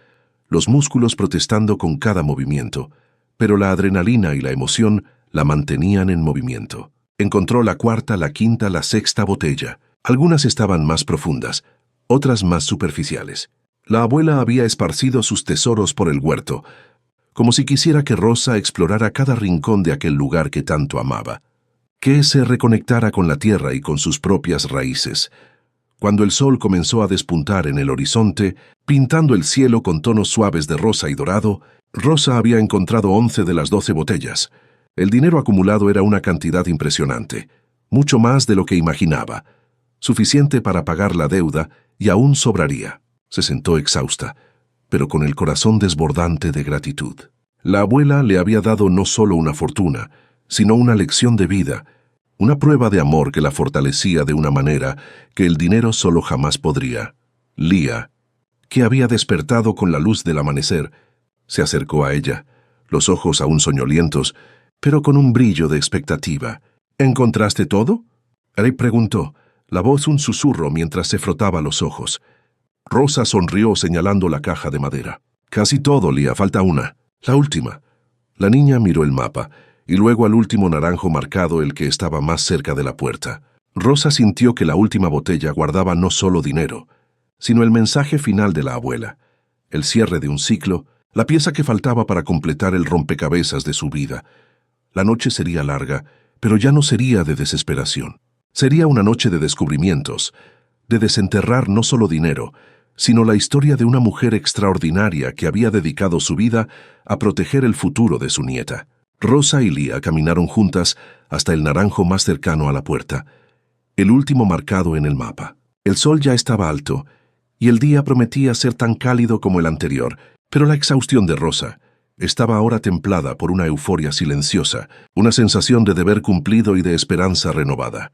los músculos protestando con cada movimiento, pero la adrenalina y la emoción la mantenían en movimiento. Encontró la cuarta, la quinta, la sexta botella. Algunas estaban más profundas, otras más superficiales. La abuela había esparcido sus tesoros por el huerto, como si quisiera que Rosa explorara cada rincón de aquel lugar que tanto amaba, que se reconectara con la tierra y con sus propias raíces. Cuando el sol comenzó a despuntar en el horizonte, pintando el cielo con tonos suaves de rosa y dorado, Rosa había encontrado 11 de las 12 botellas. El dinero acumulado era una cantidad impresionante, mucho más de lo que imaginaba, suficiente para pagar la deuda y aún sobraría. Se sentó exhausta, pero con el corazón desbordante de gratitud. La abuela le había dado no solo una fortuna, sino una lección de vida, una prueba de amor que la fortalecía de una manera que el dinero solo jamás podría. Lía, que había despertado con la luz del amanecer, se acercó a ella, los ojos aún soñolientos, pero con un brillo de expectativa. ¿Encontraste todo?, le preguntó, la voz un susurro mientras se frotaba los ojos. Rosa sonrió señalando la caja de madera. Casi todo, Lía, falta una. La última. La niña miró el mapa, y luego al último naranjo marcado, el que estaba más cerca de la puerta. Rosa sintió que la última botella guardaba no solo dinero, sino el mensaje final de la abuela, el cierre de un ciclo, la pieza que faltaba para completar el rompecabezas de su vida. La noche sería larga, pero ya no sería de desesperación. Sería una noche de descubrimientos, de desenterrar no solo dinero, sino la historia de una mujer extraordinaria que había dedicado su vida a proteger el futuro de su nieta. Rosa y Lía caminaron juntas hasta el naranjo más cercano a la puerta, el último marcado en el mapa. El sol ya estaba alto, y el día prometía ser tan cálido como el anterior, pero la exhaustión de Rosa estaba ahora templada por una euforia silenciosa, una sensación de deber cumplido y de esperanza renovada.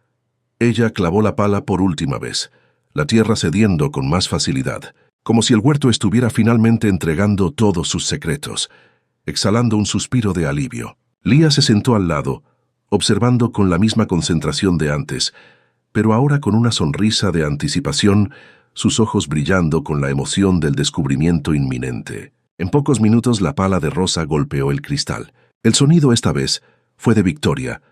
Ella clavó la pala por última vez, la tierra cediendo con más facilidad, como si el huerto estuviera finalmente entregando todos sus secretos, exhalando un suspiro de alivio. Lía se sentó al lado, observando con la misma concentración de antes, pero ahora con una sonrisa de anticipación, sus ojos brillando con la emoción del descubrimiento inminente. En pocos minutos la pala de Rosa golpeó el cristal. El sonido esta vez fue de victoria,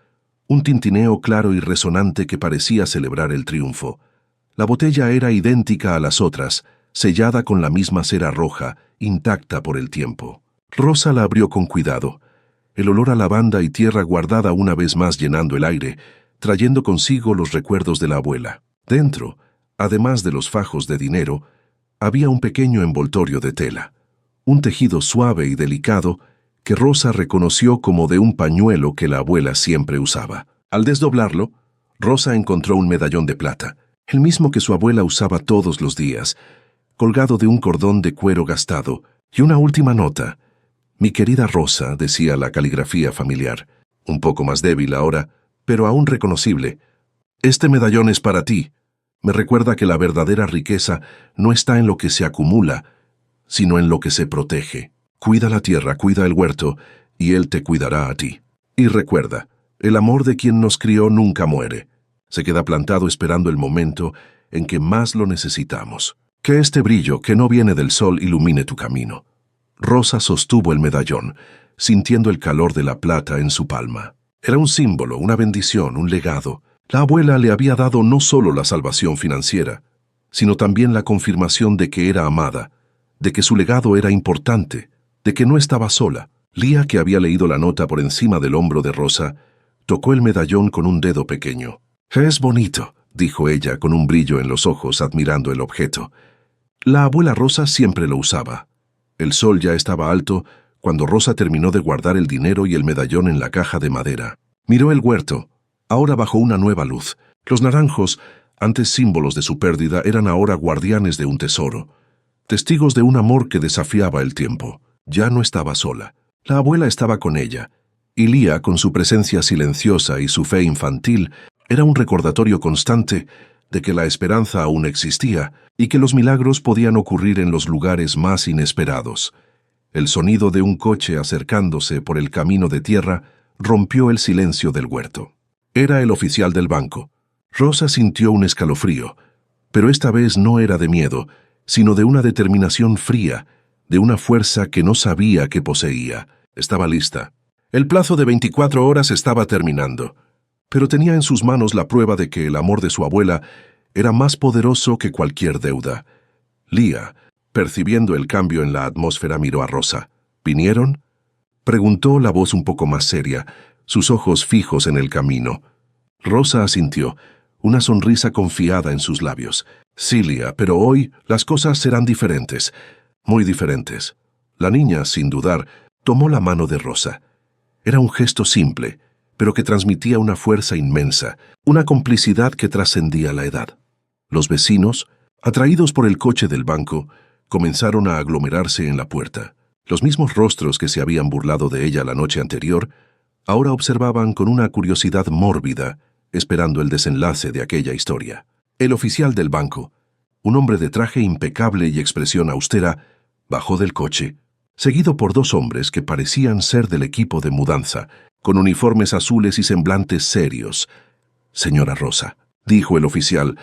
un tintineo claro y resonante que parecía celebrar el triunfo. La botella era idéntica a las otras, sellada con la misma cera roja, intacta por el tiempo. Rosa la abrió con cuidado, el olor a lavanda y tierra guardada una vez más llenando el aire, trayendo consigo los recuerdos de la abuela. Dentro, además de los fajos de dinero, había un pequeño envoltorio de tela, un tejido suave y delicado que Rosa reconoció como de un pañuelo que la abuela siempre usaba. Al desdoblarlo, Rosa encontró un medallón de plata, el mismo que su abuela usaba todos los días, colgado de un cordón de cuero gastado, y una última nota. Mi querida Rosa, decía la caligrafía familiar, un poco más débil ahora, pero aún reconocible. Este medallón es para ti. Me recuerda que la verdadera riqueza no está en lo que se acumula, sino en lo que se protege. Cuida la tierra, cuida el huerto, y él te cuidará a ti. Y recuerda, el amor de quien nos crió nunca muere. Se queda plantado esperando el momento en que más lo necesitamos. Que este brillo que no viene del sol ilumine tu camino. Rosa sostuvo el medallón, sintiendo el calor de la plata en su palma. Era un símbolo, una bendición, un legado. La abuela le había dado no solo la salvación financiera, sino también la confirmación de que era amada, de que su legado era importante, de que no estaba sola. Lía, que había leído la nota por encima del hombro de Rosa, tocó el medallón con un dedo pequeño. «Es bonito», dijo ella con un brillo en los ojos admirando el objeto. La abuela Rosa siempre lo usaba. El sol ya estaba alto cuando Rosa terminó de guardar el dinero y el medallón en la caja de madera. Miró el huerto, ahora bajo una nueva luz. Los naranjos, antes símbolos de su pérdida, eran ahora guardianes de un tesoro, testigos de un amor que desafiaba el tiempo. Ya no estaba sola. La abuela estaba con ella, y Lía, con su presencia silenciosa y su fe infantil, era un recordatorio constante de que la esperanza aún existía y que los milagros podían ocurrir en los lugares más inesperados. El sonido de un coche acercándose por el camino de tierra rompió el silencio del huerto. Era el oficial del banco. Rosa sintió un escalofrío, pero esta vez no era de miedo, sino de una determinación fría, de una fuerza que no sabía que poseía. Estaba lista. El plazo de 24 horas estaba terminando, pero tenía en sus manos la prueba de que el amor de su abuela era más poderoso que cualquier deuda. Lía, percibiendo el cambio en la atmósfera, miró a Rosa. ¿Vinieron?, preguntó, la voz un poco más seria, sus ojos fijos en el camino. Rosa asintió, una sonrisa confiada en sus labios. «Sí, Lía, pero hoy las cosas serán diferentes, muy diferentes». La niña, sin dudar, tomó la mano de Rosa. Era un gesto simple, pero que transmitía una fuerza inmensa, una complicidad que trascendía la edad. Los vecinos, atraídos por el coche del banco, comenzaron a aglomerarse en la puerta. Los mismos rostros que se habían burlado de ella la noche anterior, ahora observaban con una curiosidad mórbida, esperando el desenlace de aquella historia. El oficial del banco, un hombre de traje impecable y expresión austera, bajó del coche, seguido por dos hombres que parecían ser del equipo de mudanza, con uniformes azules y semblantes serios. «Señora Rosa», dijo el oficial,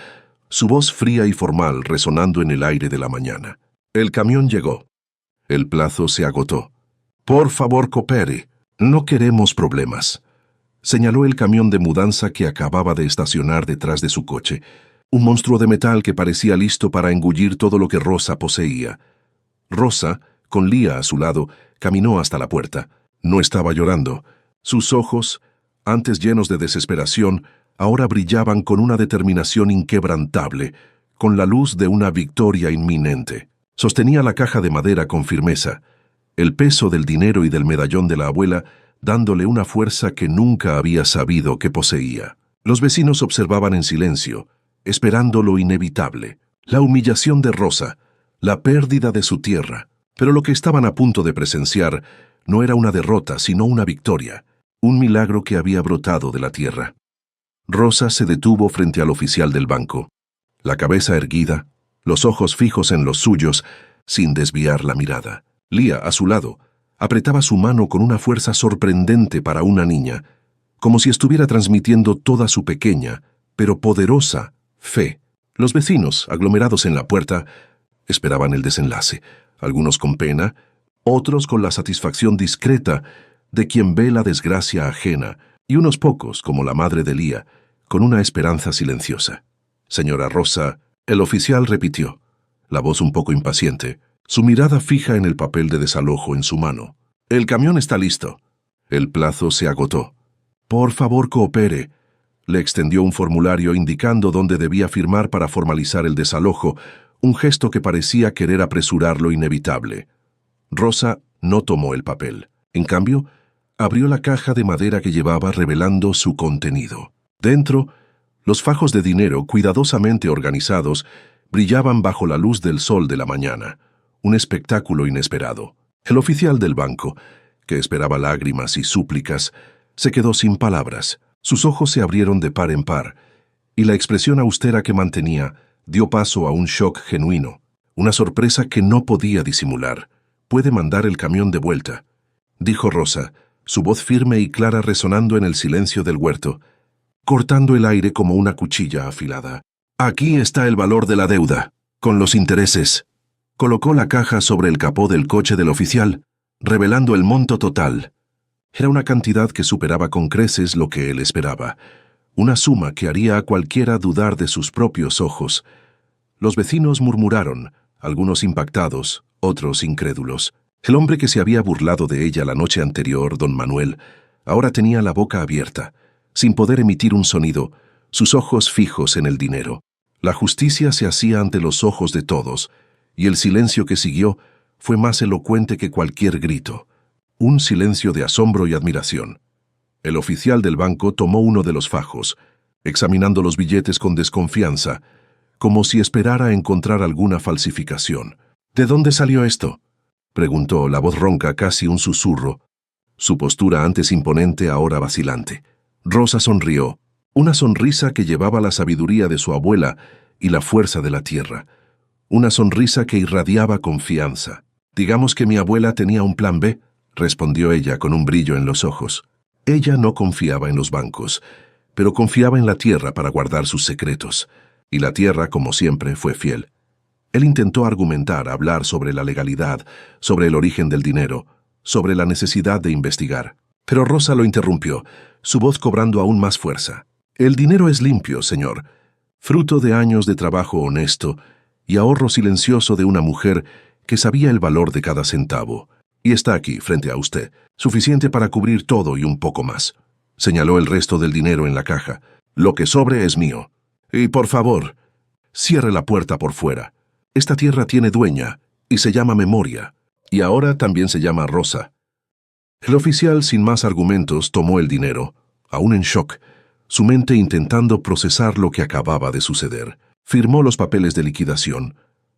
su voz fría y formal resonando en el aire de la mañana. El camión llegó. El plazo se agotó. «Por favor, coopere. No queremos problemas», señaló el camión de mudanza que acababa de estacionar detrás de su coche, un monstruo de metal que parecía listo para engullir todo lo que Rosa poseía. Rosa, con Lía a su lado, caminó hasta la puerta. No estaba llorando. Sus ojos, antes llenos de desesperación, ahora brillaban con una determinación inquebrantable, con la luz de una victoria inminente. Sostenía la caja de madera con firmeza, el peso del dinero y del medallón de la abuela dándole una fuerza que nunca había sabido que poseía. Los vecinos observaban en silencio, esperando lo inevitable, la humillación de Rosa, la pérdida de su tierra. Pero lo que estaban a punto de presenciar no era una derrota, sino una victoria, un milagro que había brotado de la tierra. Rosa se detuvo frente al oficial del banco, la cabeza erguida, los ojos fijos en los suyos, sin desviar la mirada. Lía, a su lado, apretaba su mano con una fuerza sorprendente para una niña, como si estuviera transmitiendo toda su pequeña, pero poderosa, fe. Los vecinos, aglomerados en la puerta, esperaban el desenlace, algunos con pena, otros con la satisfacción discreta de quien ve la desgracia ajena, y unos pocos, como la madre de Lía, con una esperanza silenciosa. «Señora Rosa», el oficial repitió, la voz un poco impaciente, su mirada fija en el papel de desalojo en su mano. «El camión está listo». El plazo se agotó. «Por favor, coopere». Le extendió un formulario indicando dónde debía firmar para formalizar el desalojo, un gesto que parecía querer apresurar lo inevitable. Rosa no tomó el papel. En cambio, abrió la caja de madera que llevaba, revelando su contenido. Dentro, los fajos de dinero, cuidadosamente organizados, brillaban bajo la luz del sol de la mañana. Un espectáculo inesperado. El oficial del banco, que esperaba lágrimas y súplicas, se quedó sin palabras. Sus ojos se abrieron de par en par, y la expresión austera que mantenía dio paso a un shock genuino, una sorpresa que no podía disimular. «Puede mandar el camión de vuelta», dijo Rosa, su voz firme y clara resonando en el silencio del huerto, cortando el aire como una cuchilla afilada. «Aquí está el valor de la deuda, con los intereses». Colocó la caja sobre el capó del coche del oficial, revelando el monto total. Era una cantidad que superaba con creces lo que él esperaba, una suma que haría a cualquiera dudar de sus propios ojos. Los vecinos murmuraron, algunos impactados, otros incrédulos. El hombre que se había burlado de ella la noche anterior, don Manuel, ahora tenía la boca abierta, sin poder emitir un sonido, sus ojos fijos en el dinero. La justicia se hacía ante los ojos de todos, y el silencio que siguió fue más elocuente que cualquier grito. Un silencio de asombro y admiración. El oficial del banco tomó uno de los fajos, examinando los billetes con desconfianza, como si esperara encontrar alguna falsificación. «¿De dónde salió esto?», preguntó, la voz ronca, casi un susurro. Su postura antes imponente, ahora vacilante. Rosa sonrió, una sonrisa que llevaba la sabiduría de su abuela y la fuerza de la tierra. Una sonrisa que irradiaba confianza. «Digamos que mi abuela tenía un plan B», respondió ella con un brillo en los ojos. Ella no confiaba en los bancos, pero confiaba en la tierra para guardar sus secretos. Y la tierra, como siempre, fue fiel. Él intentó argumentar, hablar sobre la legalidad, sobre el origen del dinero, sobre la necesidad de investigar. Pero Rosa lo interrumpió, su voz cobrando aún más fuerza. «El dinero es limpio, señor, fruto de años de trabajo honesto y ahorro silencioso de una mujer que sabía el valor de cada centavo. Y está aquí, frente a usted, suficiente para cubrir todo y un poco más». Señaló el resto del dinero en la caja. «Lo que sobre es mío. Y por favor, cierre la puerta por fuera. Esta tierra tiene dueña y se llama Memoria, y ahora también se llama Rosa». El oficial, sin más argumentos, tomó el dinero, aún en shock, su mente intentando procesar lo que acababa de suceder. Firmó los papeles de liquidación,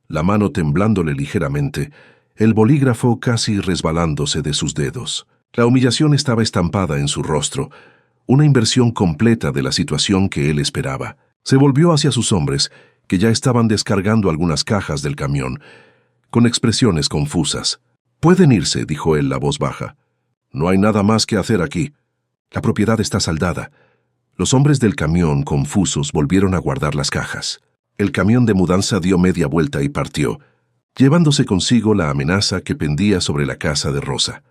la mano temblándole ligeramente, el bolígrafo casi resbalándose de sus dedos. La humillación estaba estampada en su rostro, una inversión completa de la situación que él esperaba. Se volvió hacia sus hombres, que ya estaban descargando algunas cajas del camión, con expresiones confusas. «Pueden irse», dijo él, la voz baja. «No hay nada más que hacer aquí. La propiedad está saldada». Los hombres del camión, confusos, volvieron a guardar las cajas. El camión de mudanza dio media vuelta y partió, llevándose consigo la amenaza que pendía sobre la casa de Rosa.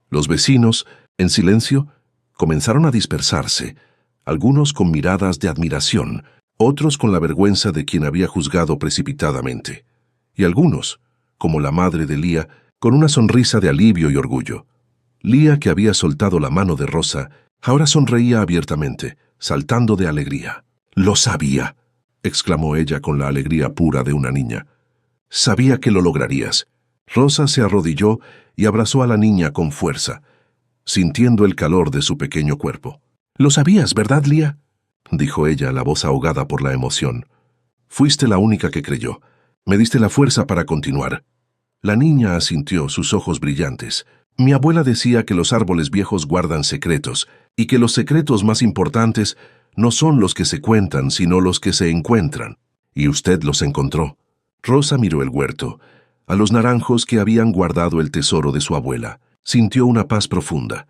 Los vecinos, en silencio, comenzaron a dispersarse, algunos con miradas de admiración, otros con la vergüenza de quien había juzgado precipitadamente, y algunos, como la madre de Lía, con una sonrisa de alivio y orgullo. Lía, que había soltado la mano de Rosa, ahora sonreía abiertamente, saltando de alegría. «Lo sabía», exclamó ella con la alegría pura de una niña. «Sabía que lo lograrías». Rosa se arrodilló y abrazó a la niña con fuerza, sintiendo el calor de su pequeño cuerpo. «Lo sabías, ¿verdad, Lía?», dijo ella, la voz ahogada por la emoción. «Fuiste la única que creyó. Me diste la fuerza para continuar». La niña asintió, sus ojos brillantes. «Mi abuela decía que los árboles viejos guardan secretos, y que los secretos más importantes no son los que se cuentan, sino los que se encuentran. Y usted los encontró». Rosa miró el huerto, a los naranjos que habían guardado el tesoro de su abuela. Sintió una paz profunda,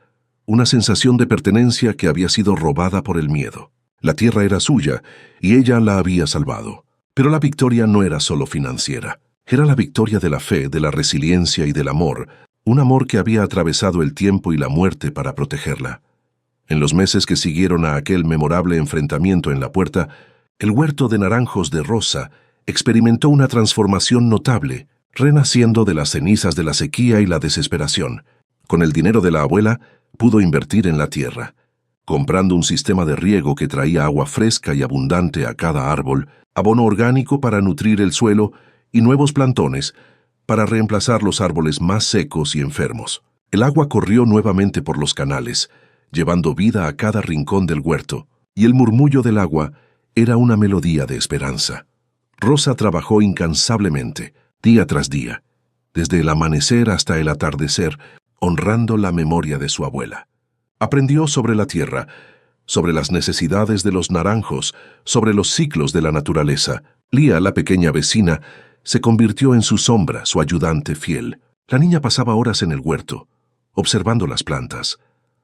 una sensación de pertenencia que había sido robada por el miedo. La tierra era suya, y ella la había salvado. Pero la victoria no era solo financiera. Era la victoria de la fe, de la resiliencia y del amor, un amor que había atravesado el tiempo y la muerte para protegerla. En los meses que siguieron a aquel memorable enfrentamiento en la puerta, el huerto de naranjos de Rosa experimentó una transformación notable, renaciendo de las cenizas de la sequía y la desesperación. Con el dinero de la abuela, pudo invertir en la tierra, comprando un sistema de riego que traía agua fresca y abundante a cada árbol, abono orgánico para nutrir el suelo y nuevos plantones para reemplazar los árboles más secos y enfermos. El agua corrió nuevamente por los canales, llevando vida a cada rincón del huerto, y el murmullo del agua era una melodía de esperanza. Rosa trabajó incansablemente, día tras día, desde el amanecer hasta el atardecer, honrando la memoria de su abuela. Aprendió sobre la tierra, sobre las necesidades de los naranjos, sobre los ciclos de la naturaleza. Lía, la pequeña vecina, se convirtió en su sombra, su ayudante fiel. La niña pasaba horas en el huerto, observando las plantas,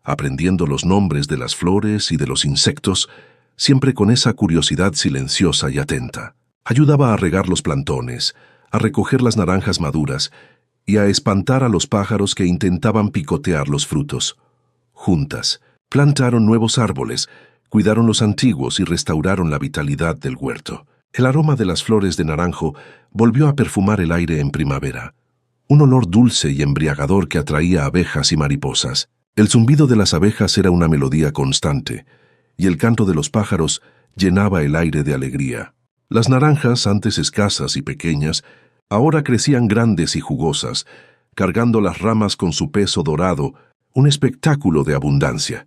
aprendiendo los nombres de las flores y de los insectos, siempre con esa curiosidad silenciosa y atenta. Ayudaba a regar los plantones, a recoger las naranjas maduras y a espantar a los pájaros que intentaban picotear los frutos. juntas. Plantaron nuevos árboles, cuidaron los antiguos y restauraron la vitalidad del huerto. El aroma de las flores de naranjo volvió a perfumar el aire en primavera. Un olor dulce y embriagador que atraía abejas y mariposas. El zumbido de las abejas era una melodía constante, y el canto de los pájaros llenaba el aire de alegría. Las naranjas, antes escasas y pequeñas, ahora crecían grandes y jugosas, cargando las ramas con su peso dorado, un espectáculo de abundancia.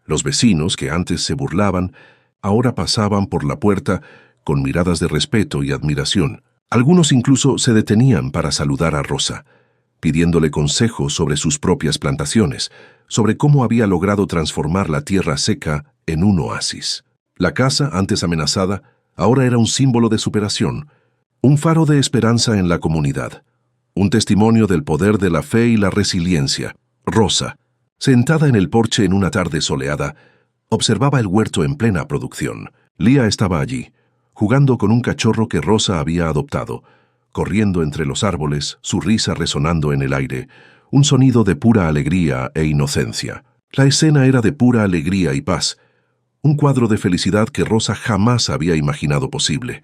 Los vecinos, que antes se burlaban, ahora pasaban por la puerta con miradas de respeto y admiración. Algunos incluso se detenían para saludar a Rosa, pidiéndole consejos sobre sus propias plantaciones, sobre cómo había logrado transformar la tierra seca en un oasis. La casa, antes amenazada, ahora era un símbolo de superación, un faro de esperanza en la comunidad, un testimonio del poder de la fe y la resiliencia. Rosa, sentada en el porche en una tarde soleada, observaba el huerto en plena producción. Lía estaba allí, jugando con un cachorro que Rosa había adoptado, corriendo entre los árboles, su risa resonando en el aire, un sonido de pura alegría e inocencia. La escena era de pura alegría y paz, un cuadro de felicidad que Rosa jamás había imaginado posible.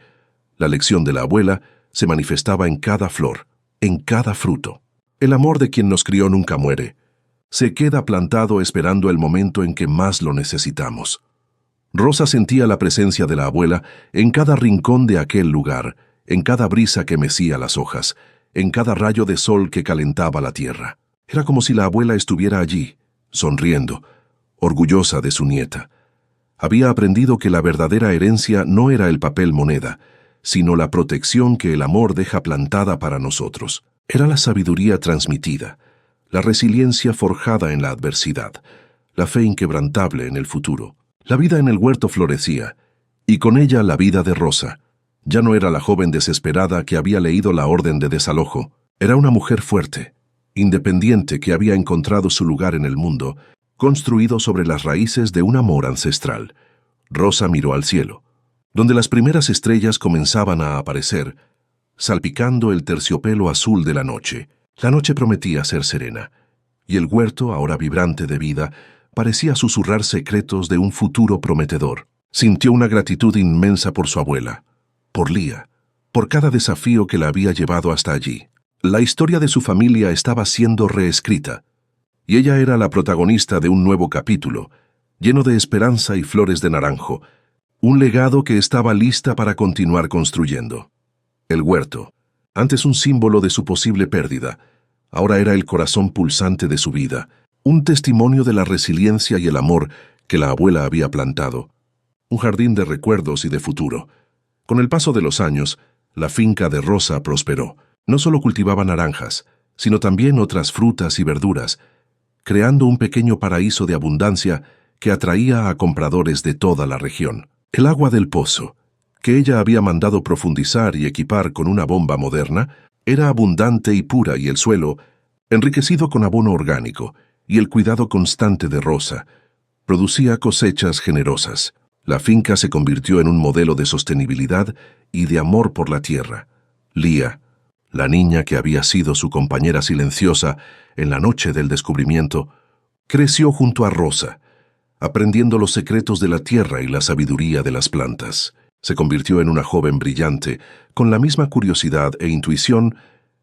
La lección de la abuela se manifestaba en cada flor, en cada fruto. El amor de quien nos crió nunca muere. Se queda plantado esperando el momento en que más lo necesitamos. Rosa sentía la presencia de la abuela en cada rincón de aquel lugar, en cada brisa que mecía las hojas, en cada rayo de sol que calentaba la tierra. Era como si la abuela estuviera allí, sonriendo, orgullosa de su nieta. Había aprendido que la verdadera herencia no era el papel moneda, sino la protección que el amor deja plantada para nosotros. Era la sabiduría transmitida, la resiliencia forjada en la adversidad, la fe inquebrantable en el futuro. La vida en el huerto florecía, y con ella la vida de Rosa. Ya no era la joven desesperada que había leído la orden de desalojo. Era una mujer fuerte, independiente que había encontrado su lugar en el mundo, construido sobre las raíces de un amor ancestral. Rosa miró al cielo, donde las primeras estrellas comenzaban a aparecer, salpicando el terciopelo azul de la noche. La noche prometía ser serena, y el huerto, ahora vibrante de vida, parecía susurrar secretos de un futuro prometedor. Sintió una gratitud inmensa por su abuela, por Lía, por cada desafío que la había llevado hasta allí. La historia de su familia estaba siendo reescrita, y ella era la protagonista de un nuevo capítulo, lleno de esperanza y flores de naranjo, un legado que estaba lista para continuar construyendo. El huerto, antes un símbolo de su posible pérdida, ahora era el corazón pulsante de su vida, un testimonio de la resiliencia y el amor que la abuela había plantado, un jardín de recuerdos y de futuro. Con el paso de los años, la finca de Rosa prosperó. No solo cultivaba naranjas, sino también otras frutas y verduras, creando un pequeño paraíso de abundancia que atraía a compradores de toda la región. El agua del pozo, que ella había mandado profundizar y equipar con una bomba moderna, era abundante y pura, y el suelo, enriquecido con abono orgánico y el cuidado constante de Rosa, producía cosechas generosas. La finca se convirtió en un modelo de sostenibilidad y de amor por la tierra. Lía, la niña que había sido su compañera silenciosa en la noche del descubrimiento, creció junto a Rosa, aprendiendo los secretos de la tierra y la sabiduría de las plantas. Se convirtió en una joven brillante, con la misma curiosidad e intuición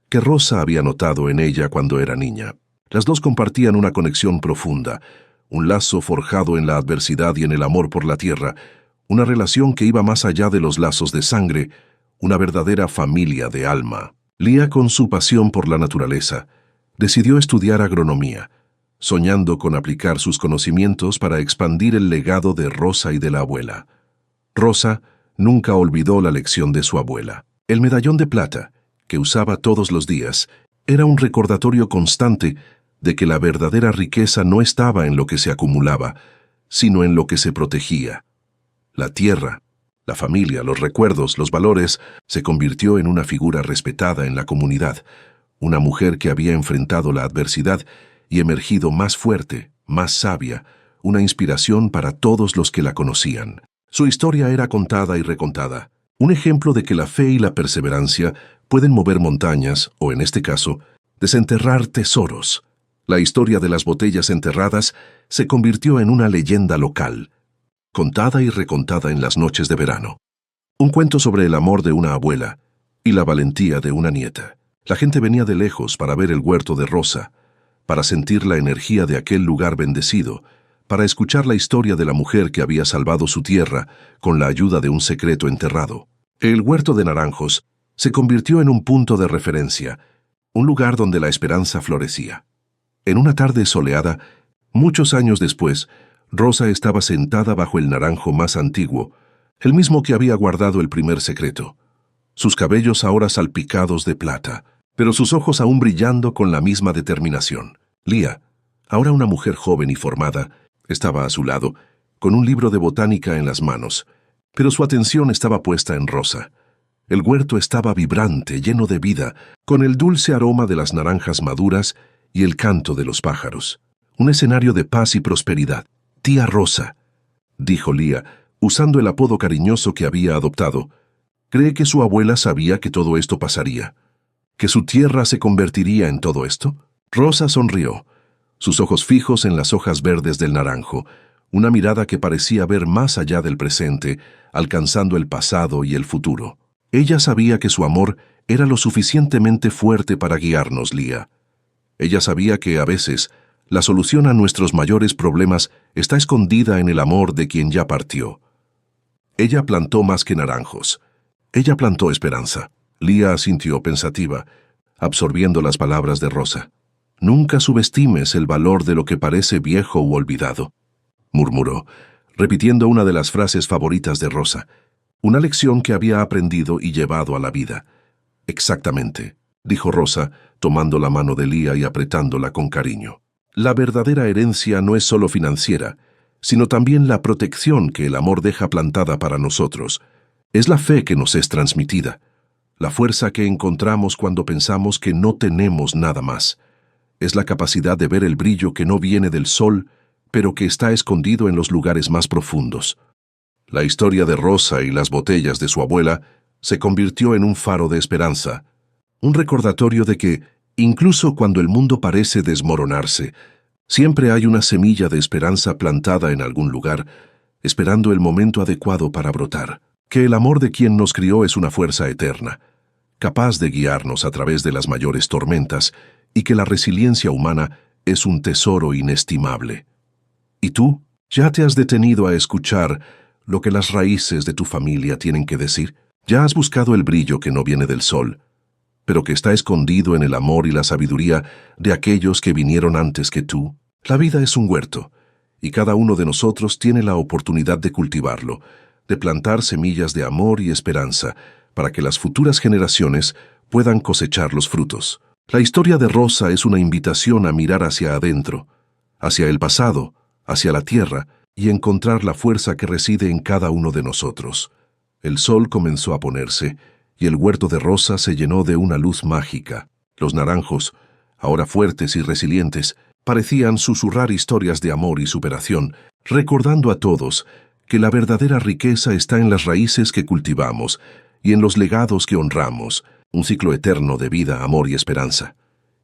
que Rosa había notado en ella cuando era niña. Las dos compartían una conexión profunda, un lazo forjado en la adversidad y en el amor por la tierra, una relación que iba más allá de los lazos de sangre, una verdadera familia de alma. Lía, con su pasión por la naturaleza, decidió estudiar agronomía, soñando con aplicar sus conocimientos para expandir el legado de Rosa y de la abuela. Rosa nunca olvidó la lección de su abuela. El medallón de plata, que usaba todos los días, era un recordatorio constante de que la verdadera riqueza no estaba en lo que se acumulaba, sino en lo que se protegía. La tierra, la familia, los recuerdos, los valores, se convirtió en una figura respetada en la comunidad, una mujer que había enfrentado la adversidad y emergido más fuerte, más sabia, una inspiración para todos los que la conocían. Su historia era contada y recontada, un ejemplo de que la fe y la perseverancia pueden mover montañas, o en este caso, desenterrar tesoros. La historia de las botellas enterradas se convirtió en una leyenda local, contada y recontada en las noches de verano. Un cuento sobre el amor de una abuela y la valentía de una nieta. La gente venía de lejos para ver el huerto de Rosa, para sentir la energía de aquel lugar bendecido, para escuchar la historia de la mujer que había salvado su tierra con la ayuda de un secreto enterrado. El huerto de naranjos se convirtió en un punto de referencia, un lugar donde la esperanza florecía. En una tarde soleada, muchos años después, Rosa estaba sentada bajo el naranjo más antiguo, el mismo que había guardado el primer secreto. Sus cabellos ahora salpicados de plata, pero sus ojos aún brillando con la misma determinación. Lía, ahora una mujer joven y formada, estaba a su lado, con un libro de botánica en las manos, pero su atención estaba puesta en Rosa. El huerto estaba vibrante, lleno de vida, con el dulce aroma de las naranjas maduras y el canto de los pájaros. Un escenario de paz y prosperidad. «Tía Rosa», dijo Lía, usando el apodo cariñoso que había adoptado. ¿Cree que su abuela sabía que todo esto pasaría? ¿Que su tierra se convertiría en todo esto? Rosa sonrió, sus ojos fijos en las hojas verdes del naranjo, una mirada que parecía ver más allá del presente, alcanzando el pasado y el futuro. Ella sabía que su amor era lo suficientemente fuerte para guiarnos, Lía. Ella sabía que, a veces, la solución a nuestros mayores problemas está escondida en el amor de quien ya partió. Ella plantó más que naranjos. Ella plantó esperanza. Lía asintió pensativa, absorbiendo las palabras de Rosa. «Nunca subestimes el valor de lo que parece viejo u olvidado», murmuró, repitiendo una de las frases favoritas de Rosa, una lección que había aprendido y llevado a la vida. «Exactamente», dijo Rosa, tomando la mano de Lía y apretándola con cariño. «La verdadera herencia no es solo financiera, sino también la protección que el amor deja plantada para nosotros. Es la fe que nos es transmitida, la fuerza que encontramos cuando pensamos que no tenemos nada más. Es la capacidad de ver el brillo que no viene del sol, pero que está escondido en los lugares más profundos». La historia de Rosa y las botellas de su abuela se convirtió en un faro de esperanza, un recordatorio de que, incluso cuando el mundo parece desmoronarse, siempre hay una semilla de esperanza plantada en algún lugar, esperando el momento adecuado para brotar. Que el amor de quien nos crió es una fuerza eterna, capaz de guiarnos a través de las mayores tormentas, y que la resiliencia humana es un tesoro inestimable. ¿Y tú? ¿Ya te has detenido a escuchar lo que las raíces de tu familia tienen que decir? ¿Ya has buscado el brillo que no viene del sol, pero que está escondido en el amor y la sabiduría de aquellos que vinieron antes que tú? La vida es un huerto, y cada uno de nosotros tiene la oportunidad de cultivarlo, de plantar semillas de amor y esperanza, para que las futuras generaciones puedan cosechar los frutos. La historia de Rosa es una invitación a mirar hacia adentro, hacia el pasado, hacia la tierra, y encontrar la fuerza que reside en cada uno de nosotros. El sol comenzó a ponerse, y el huerto de Rosa se llenó de una luz mágica. Los naranjos, ahora fuertes y resilientes, parecían susurrar historias de amor y superación, recordando a todos que la verdadera riqueza está en las raíces que cultivamos y en los legados que honramos, un ciclo eterno de vida, amor y esperanza.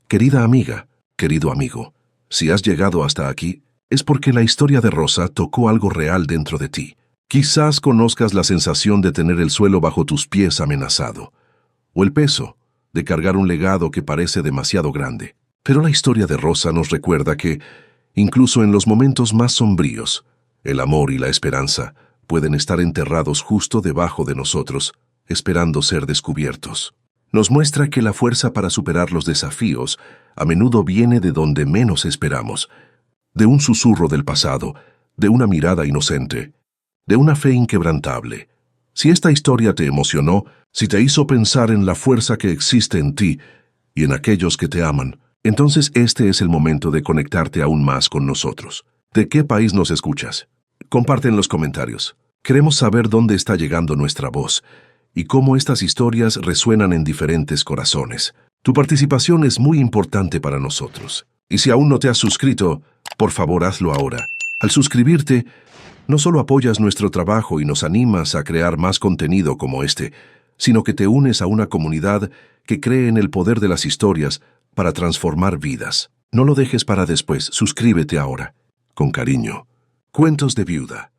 Querida amiga, querido amigo, si has llegado hasta aquí, es porque la historia de Rosa tocó algo real dentro de ti. Quizás conozcas la sensación de tener el suelo bajo tus pies amenazado, o el peso de cargar un legado que parece demasiado grande. Pero la historia de Rosa nos recuerda que, incluso en los momentos más sombríos, el amor y la esperanza pueden estar enterrados justo debajo de nosotros, esperando ser descubiertos. Nos muestra que la fuerza para superar los desafíos a menudo viene de donde menos esperamos, de un susurro del pasado, de una mirada inocente, de una fe inquebrantable. Si esta historia te emocionó, si te hizo pensar en la fuerza que existe en ti y en aquellos que te aman, entonces este es el momento de conectarte aún más con nosotros. ¿De qué país nos escuchas? Comparte en los comentarios. Queremos saber dónde está llegando nuestra voz y cómo estas historias resuenan en diferentes corazones. Tu participación es muy importante para nosotros. Y si aún no te has suscrito, por favor hazlo ahora. Al suscribirte, no solo apoyas nuestro trabajo y nos animas a crear más contenido como este, sino que te unes a una comunidad que cree en el poder de las historias para transformar vidas. No lo dejes para después, suscríbete ahora. Con cariño. Cuentos de Viuda.